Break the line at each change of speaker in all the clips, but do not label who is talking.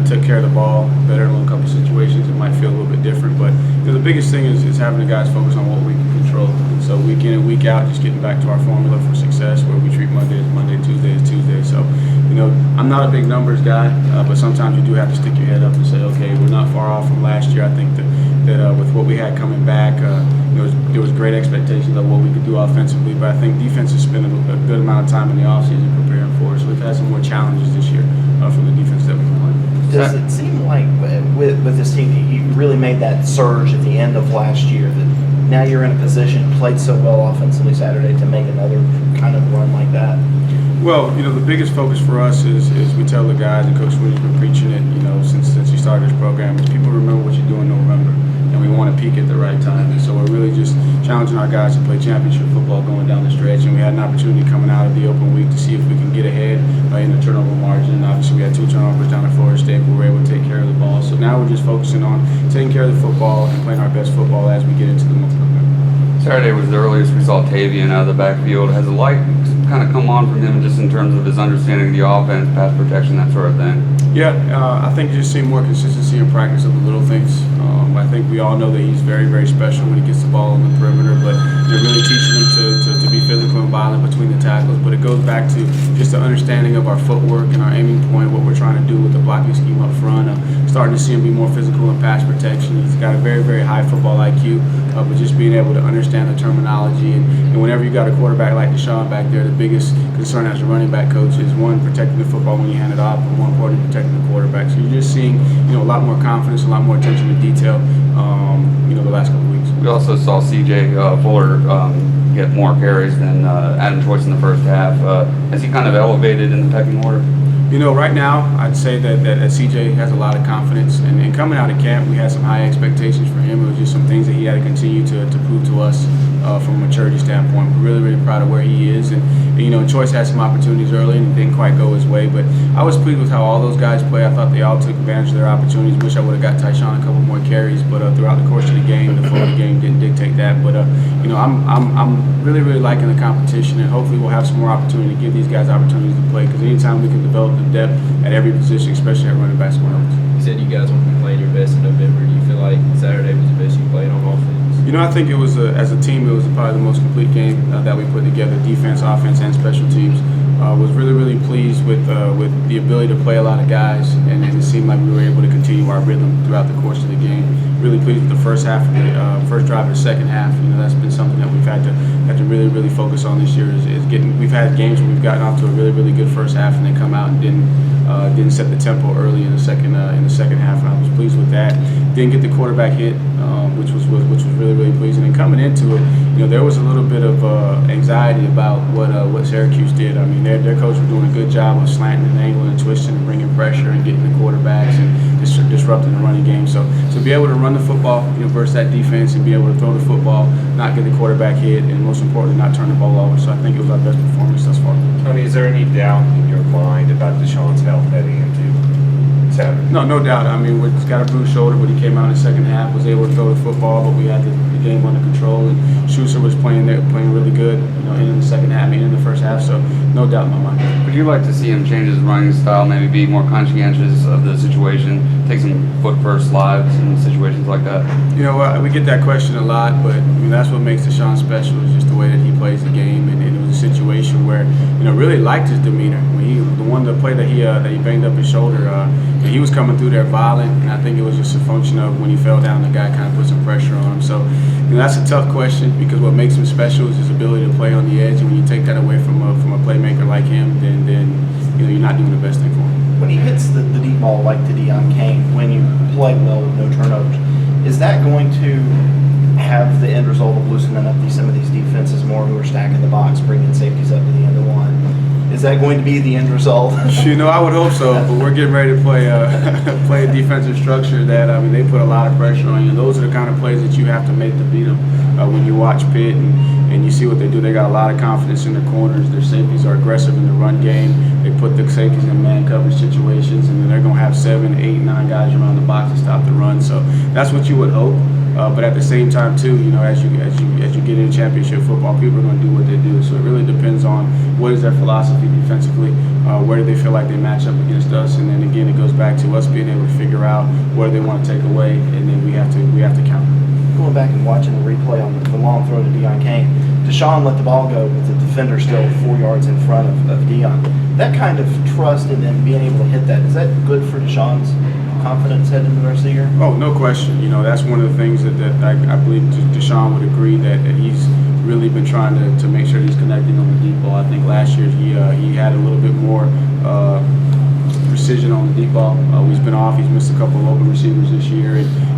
took care of the ball better in a couple situations. It might feel a little bit different, but the biggest thing is having the guys focus on what we can control. And so week in and week out, just getting back to our formula for success, where we treat Monday as Monday, Tuesday as Tuesday. So, I'm not a big numbers guy, but sometimes you do have to stick your head up and say, okay, we're not far off from last year. I think that with what we had coming back, there was great expectations of what we could do offensively, but I think defense has spent a good amount of time in the offseason preparing for us. So we've had some more challenges this year from the defense that we can play.
Does it seem like with this team, you really made that surge at the end of last year, that now you're in a position, played so well offensively Saturday, to make another kind of run like that?
Well, the biggest focus for us is we tell the guys, and Coach Sweeney's been preaching it, since he started this program, is people remember what you do in November, and we want to peak at the right time. And so we're really just challenging our guys to play championship football going down the stretch. And we had an opportunity coming out of the open week to see if we can get ahead in the turnover margin. And obviously, we had 2 turnovers down at Florida State, but we were able to take care of the ball. So now we're just focusing on taking care of the football and playing our best football as we get into the month of November.
Saturday was the earliest we saw Tavian out of the backfield. Has the light kind of come on from him just in terms of his understanding of the offense, pass protection, that sort of thing?
Yeah, I think you just see more consistency in practice of the little things. I think we all know that he's very, very special when he gets the ball on the perimeter, but they're really teaching him to be physical and violent between the tackles. But it goes back to just the understanding of our footwork and our aiming point, what we're trying to do with the blocking scheme up front. Starting to see him be more physical in pass protection. He's got a very, very high football IQ, but just being able to understand the terminology. And whenever you got a quarterback like Deshaun back there, the biggest concern as a running back coach is, one, protecting the football when you hand it off, but more importantly, protecting the quarterback. So you're just seeing, a lot more confidence, a lot more attention to detail, the last couple of weeks.
We also saw C.J. Fuller get more carries than Adam Choice in the first half. Has he kind of elevated in the pecking order?
Right now, I'd say that CJ has a lot of confidence. And coming out of camp, we had some high expectations for him. It was just some things that he had to continue to prove to us from a maturity standpoint. We're really, really proud of where he is. And Choice had some opportunities early and it didn't quite go his way. But I was pleased with how all those guys play. I thought they all took advantage of their opportunities. Wish I would have got Tyshawn a couple more carries. But throughout the course of the game, the flow of the game didn't dictate that. But, I'm really, really liking the competition. And hopefully we'll have some more opportunity to give these guys opportunities to play. Because anytime we can develop the depth at every position, especially at running back, score numbers.
You said you guys want to be playing your best in November. Do you feel like Saturday was the best you played on offense?
I think it was, as a team, it was probably the most complete game that we put together, defense, offense, and special teams. Was really, really pleased with the ability to play a lot of guys, and it seemed like we were able to continue our rhythm throughout the course of the game. Really pleased with the first half, first drive of the second half. That's been something that we've had to really, really focus on this year. Is getting. We've had games where we've gotten off to a really, really good first half, and then come out and didn't set the tempo early in the second half, and I was pleased with that. Didn't get the quarterback hit, which was really, really pleasing. And coming into it, there was a little bit of anxiety about what Syracuse did. I mean, their coach was doing a good job of slanting and angling and twisting and bringing pressure and getting the quarterbacks and disrupting the running game. So to be able to run the football, versus that defense, and be able to throw the football, not get the quarterback hit, and most importantly, not turn the ball over. So I think it was our best performance thus far.
Tony, is there any doubt in your mind about Deshaun's health heading into Saturday?
No doubt. I mean, he's got a bruised shoulder, but he came out in the second half, was able to throw the football, but we had the game under control. And Schuster was playing really good, in the second half, in the first half. So no doubt in my mind.
Would you like to see him change his running style, maybe be more conscientious of the situation, take some foot first slides in situations like that?
We get that question a lot, but that's what makes Deshaun special, is just the way that he plays the game. And it was a situation where, really liked his demeanor. When the play that he banged up his shoulder, he was coming through there violent, and I think it was just a function of when he fell down, the guy kind of put some pressure on him. So that's a tough question, because what makes him special is his ability to play on the edge, and when you take that away from a playmaker like him, then you're not doing the best thing for him.
When he hits the deep ball like to Deion Kane, when you play well with no turnovers, is that going to have the end result of loosening up some of these defenses more, who are stacking the box, bringing safeties up to the end of one? Is that going to be the end result?
I would hope so, but we're getting ready to play a defensive structure that, they put a lot of pressure on you. And those are the kind of plays that you have to make to beat them. When you watch Pitt and you see what they do, they got a lot of confidence in their corners. Their safeties are aggressive in the run game. They put the safeties in man coverage situations, and then they're going to have 7, 8, 9 guys around the box to stop the run. So that's what you would hope. But at the same time too, as you get into championship football, people are going to do what they do. So it really depends on what is their philosophy defensively, where do they feel like they match up against us, and then again it goes back to us being able to figure out what they want to take away, and then we have to counter.
Going back and watching the replay on the long throw to Deion Kane, Deshaun let the ball go with the defender still 4 yards in front of Deion. That kind of trust and then being able to hit that, is that good for Deshaun's confidence heading into the rest of the year?
Oh, no question. That's one of the things that I believe Deshaun would agree that he's really been trying to make sure he's connecting on the deep ball. I think last year he had a little bit more precision on the deep ball. He's been off. He's missed a couple of open receivers this year,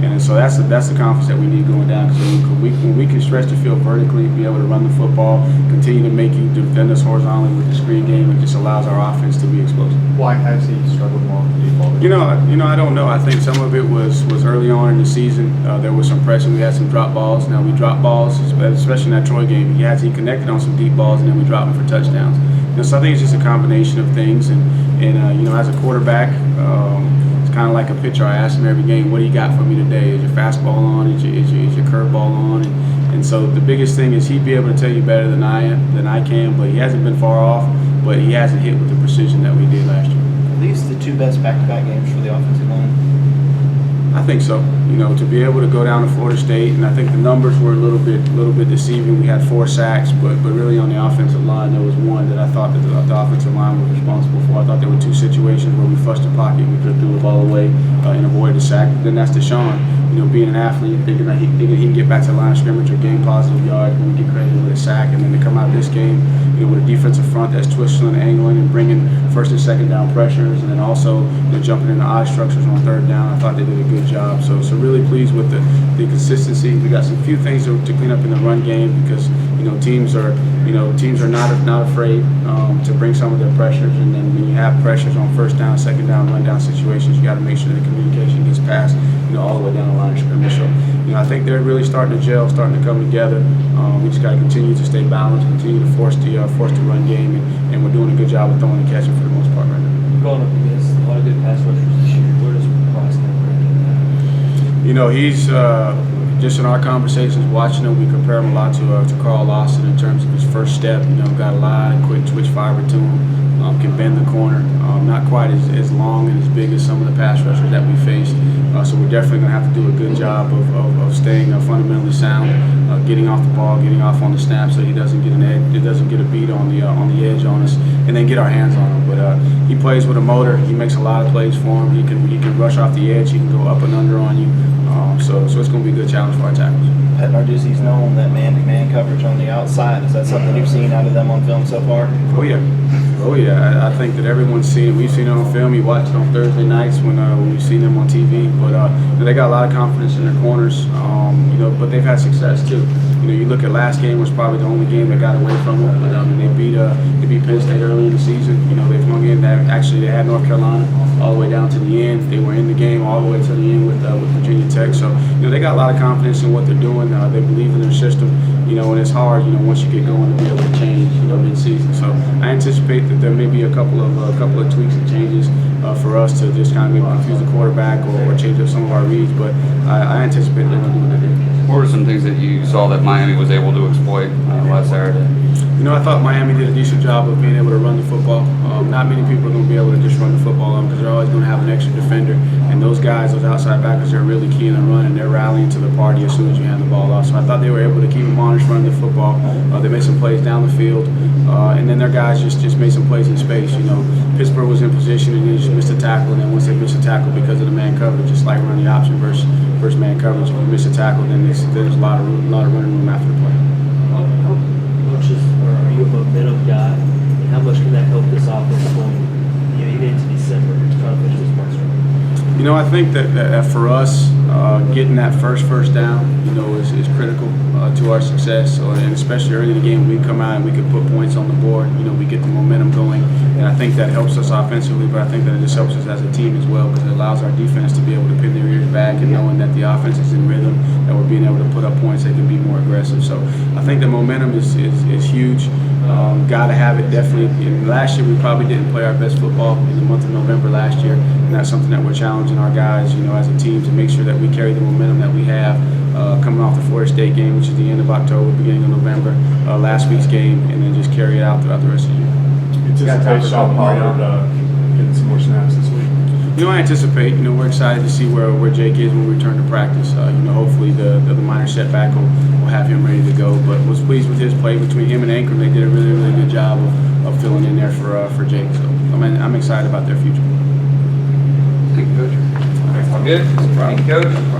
and so that's the confidence that we need going down. Because when we can stretch the field vertically, be able to run the football, continue to make you defend us horizontally with the screen game, it just allows our offense to be explosive.
Why has he struggled more with the deep ball?
I don't know. I think some of it was early on in the season. There was some pressure. We had some drop balls. Now we drop balls, especially in that Troy game. He connected on some deep balls, and then we dropped them for touchdowns. So I think it's just a combination of things. And as a quarterback, it's kind of like a pitcher. I ask him every game, "What do you got for me today? Is your fastball on? Is your curveball on?" And so the biggest thing is he'd be able to tell you better than I can. But he hasn't been far off. But he hasn't hit with the precision that we did last year.
Are these the two best back-to-back games for the offensive line?
I think so. To be able to go down to Florida State, and I think the numbers were a little bit deceiving. We had 4 sacks, but really on the offensive line, there was one that I thought that the offensive line was responsible for. I thought there were 2 situations where we flushed the pocket, we could have threw the ball away and avoided the sack. Then that's Deshaun, being an athlete, thinking that he can get back to the line of scrimmage or gain positive yards, and we get credited with a sack. And then to come out of this game, with a defensive front that's twisting and angling and bringing first and second down pressures, and then also jumping into odd structures on 3rd down. I thought they did a good job. So really pleased with the consistency. We got some few things to clean up in the run game because teams are not afraid to bring some of their pressures, and then when you have pressures on 1st down, 2nd down, run down situations, you got to make sure the communication gets passed all the way down the line of scrimmage. So I think they're really starting to gel, starting to come together. We just got to continue to stay balanced, continue to force the run game, and we're doing a good job of throwing and catching for the most part right now.
Going up against a lot of good pass rushers this year, where does Price kind of rank in that?
He's just in our conversations watching him, we compare him a lot to Carl Lawson in terms of his first step. Got a lot of quick twitch fiber to him, can bend the corner, not quite as long and as big as some of the pass rushers that we faced. So we're definitely going to have to do a good job of staying fundamentally sound, getting off the ball, getting off on the snap, so he doesn't get a beat on the edge on us, and then get our hands on him. But he plays with a motor. He makes a lot of plays for him. He can rush off the edge. He can go up and under on you. So it's going to be a good challenge for our tackles.
Pat Narduzzi's known that man-to-man coverage on the outside. Is that something you've seen out of them on film so far?
Oh yeah. I think that everyone's seen it. We've seen it on film. You watch it on Thursday nights when we've seen them on TV. But they got a lot of confidence in their corners. But they've had success too. You look at last game was probably the only game that got away from them. But they beat Penn State early in the season. They've hung in. They had North Carolina all the way down to the end. They were in the game all the way to the end with Virginia Tech. So they got a lot of confidence in what they're doing. They believe in their system. And it's hard. Once you get going to be able to change. Mid-season. So I anticipate that there may be a couple of tweaks and changes for us to just kind of maybe confuse the quarterback or change up some of our reads. But I anticipate they're going to do what they did.
What were some things that you saw that Miami was able to exploit last Saturday?
I thought Miami did a decent job of being able to run the football. Not many people are going to be able to just run the football because they're always going to have an extra defender. And those guys, those outside backers, they're really key in the run, and they're rallying to the party as soon as you hand the ball off. So I thought they were able to keep them honest running the football. They made some plays down the field. And then their guys just made some plays in space. Pittsburgh was in position and they just missed a tackle. And then once they missed a tackle because of the man coverage, just like running the option versus man coverage, if you miss a tackle, then there's a lot of running room after the play.
Are you a momentum guy? And how much can that help this offense going even into December to try to finish this mark strong?
I think that for us, getting that first down, is critical to our success. And especially early in the game, we come out and we can put points on the board. We get the momentum going, and I think that helps us offensively. But I think that it just helps us as a team as well because it allows our defense to be able to pin their ears back and knowing that the offense is in rhythm, that we're being able to put up points, they can be more aggressive. So I think the momentum is huge. Got to have it definitely. And last year we probably didn't play our best football in the month of November last year, and that's something that we're challenging our guys, as a team, to make sure that we carry the momentum that we have coming off the Florida State game, which is the end of October, beginning of November, last week's game, and then just carry it out throughout the rest of the year.
Anticipate Sean Pollard getting some more snaps this week?
I anticipate. We're excited to see where Jake is when we return to practice. Hopefully the minor setback will have him ready to go. But was pleased with his play between him and Ankrum. They did a really, really good job of filling in there for Jake. So I'm excited about their future.
Thank you, Coach. All good. Thank you, Coach.